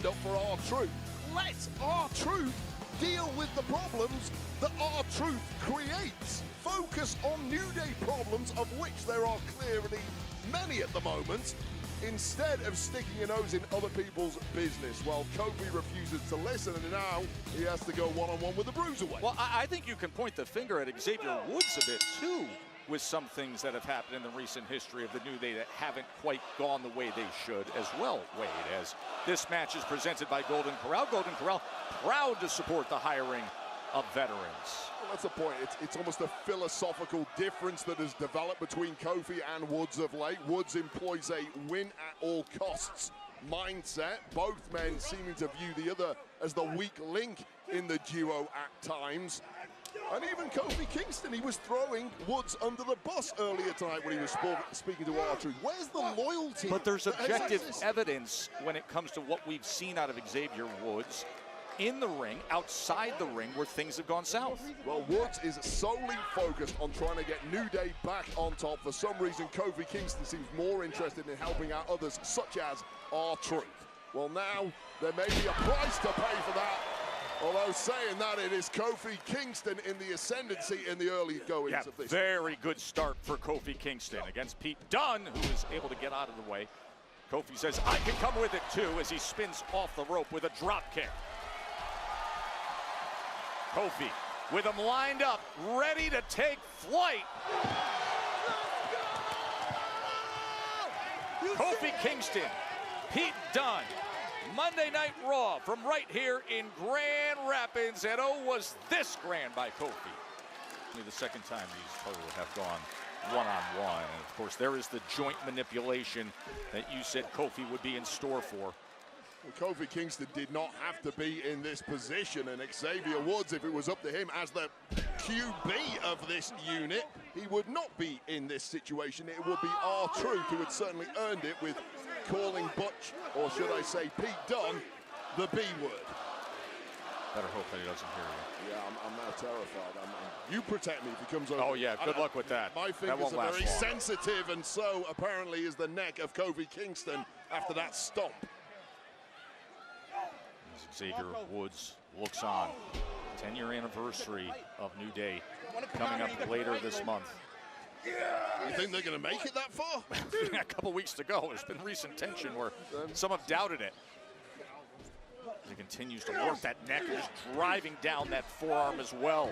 stand up for R-Truth. Let R-Truth deal with the problems that R-Truth creates. Focus on New Day problems, of which there are clearly many at the moment, instead of sticking your nose in other people's business. Well, Kofi refuses to listen, and now he has to go one-on-one with the Bruiserweight. Well, I think you can point the finger at Xavier Woods a bit, too, with some things that have happened in the recent history of the New Day that haven't quite gone the way they should as well, Wade, as this match is presented by Golden Corral. Golden Corral proud to support the hiring of veterans. Well, that's the point. It's almost a philosophical difference that has developed between Kofi and Woods of late. Woods employs a win-at-all-costs mindset, both men seeming to view the other as the weak link in the duo at times. And even Kofi Kingston, he was throwing Woods under the bus earlier tonight when he was speaking to R-Truth. Where's the loyalty? But there's objective evidence when it comes to what we've seen out of Xavier Woods in the ring, outside the ring, where things have gone south. Well, Woods is solely focused on trying to get New Day back on top. For some reason, Kofi Kingston seems more interested in helping out others, such as R-Truth. Well, now there may be a price to pay for that. Although saying that, it is Kofi Kingston in the ascendancy in the early goings of this. Very good start for Kofi Kingston against Pete Dunne, who is able to get out of the way. Kofi says, I can come with it too, as he spins off the rope with a drop kick. Kofi with him lined up, ready to take flight. Kofi Kingston, Pete Dunne, Monday Night Raw from right here in Grand Rapids, and oh, was this grand by Kofi. Only the second time these total have gone one-on-one, and of course there is the joint manipulation that you said Kofi would be in store for. Well, Kofi Kingston did not have to be in this position, and Xavier Woods, if it was up to him as the QB of this unit, he would not be in this situation. It would be R-Truth who had certainly earned it with calling Butch, or should I say Pete Dunne, the B word. Better hope that he doesn't hear you. Yeah, I'm now terrified. You protect me if he comes over. Oh yeah, good luck with that. My fingers are very sensitive, and so apparently is the neck of Kofi Kingston after that stomp. As Xavier Woods looks on. 10-year anniversary of New Day coming up later this month. You think they're going to make it that far? A couple weeks to go. There's been recent tension where some have doubted it. He continues to work that neck, just driving down that forearm as well.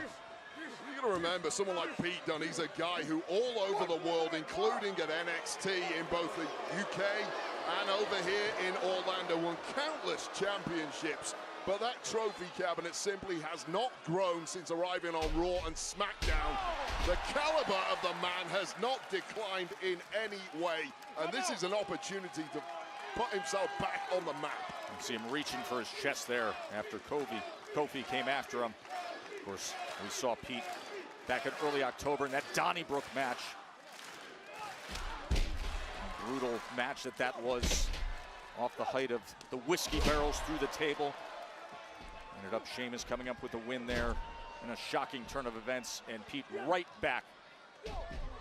You got to remember, someone like Pete Dunne, he's a guy who all over the world, including at NXT in both the UK and over here in Orlando, won countless championships. But that trophy cabinet simply has not grown since arriving on Raw and SmackDown. The caliber of the man has not declined in any way. And this is an opportunity to put himself back on the map. You see him reaching for his chest there after Kofi came after him. Of course, we saw Pete back in early October in that Donnybrook match. Brutal match that was, off the height of the whiskey barrels through the table. Ended up Sheamus coming up with the win there in a shocking turn of events, and Pete right back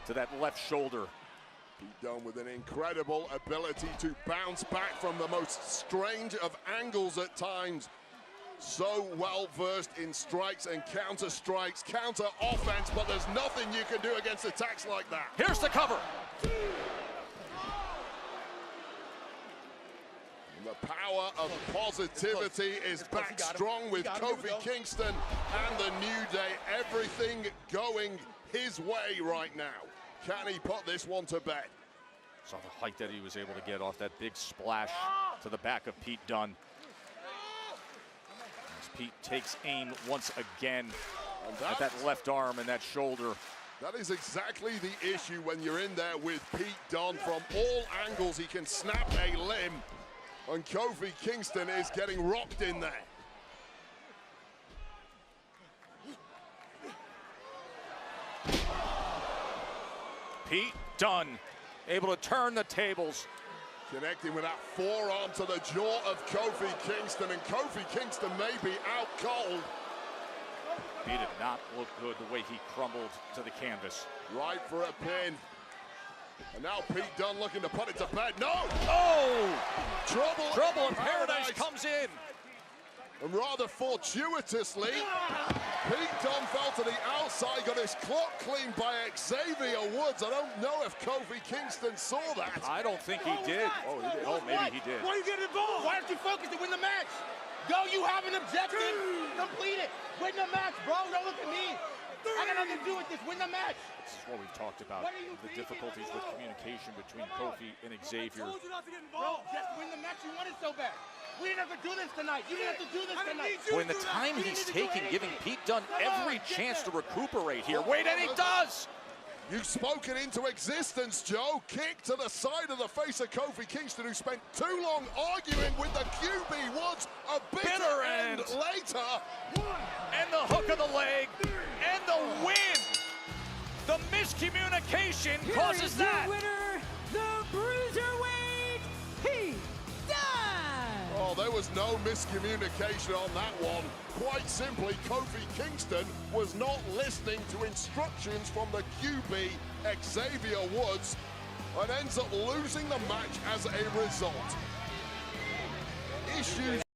to that left shoulder. Pete Dunne with an incredible ability to bounce back from the most strange of angles at times. So well versed in strikes and counter strikes, counter offense, but there's nothing you can do against attacks like that. Here's the cover. The power of positivity is back strong with Kofi Kingston and the New Day. Everything going his way right now. Can he put this one to bed? Saw the height that he was able to get off that big splash to the back of Pete Dunne. As Pete takes aim once again at that left arm and that shoulder. That is exactly the issue when you're in there with Pete Dunne. From all angles, he can snap a limb. And Kofi Kingston is getting rocked in there. Pete Dunne able to turn the tables. Connecting with that forearm to the jaw of Kofi Kingston, and Kofi Kingston may be out cold. He did not look good the way he crumbled to the canvas. Right for a pin. And now Pete Dunne looking to put it to bed. No! Oh! Trouble in Paradise comes in. And rather fortuitously, Pete Dunne fell to the outside, got his clock cleaned by Xavier Woods. I don't know if Kofi Kingston saw that. I don't think he did. Oh, he did. Oh, maybe he did. Why you get involved? Why aren't you focused to win the match? Go, you have an objective. Complete it. Win the match, bro. Don't look at me. I got nothing to do with this. Win the match. This is what we've talked about, the difficulties with communication between Kofi and Xavier. Bro, just win the match. You wanted so bad. We didn't have to do this tonight. You didn't have to do this tonight. Boy, in the time he's taking, giving Pete Dunne every chance to recuperate here. Wait, and he does! You've spoken into existence, Joe. Kick to the side of the face of Kofi Kingston, who spent too long arguing with the QB Woods. A bitter end later. And the hook of the leg, and the win. The miscommunication causes that. Winner, the Bruiserweight, Pete Dunne. Oh, there was no miscommunication on that one. Quite simply, Kofi Kingston was not listening to instructions from the QB, Xavier Woods, and ends up losing the match as a result. Issues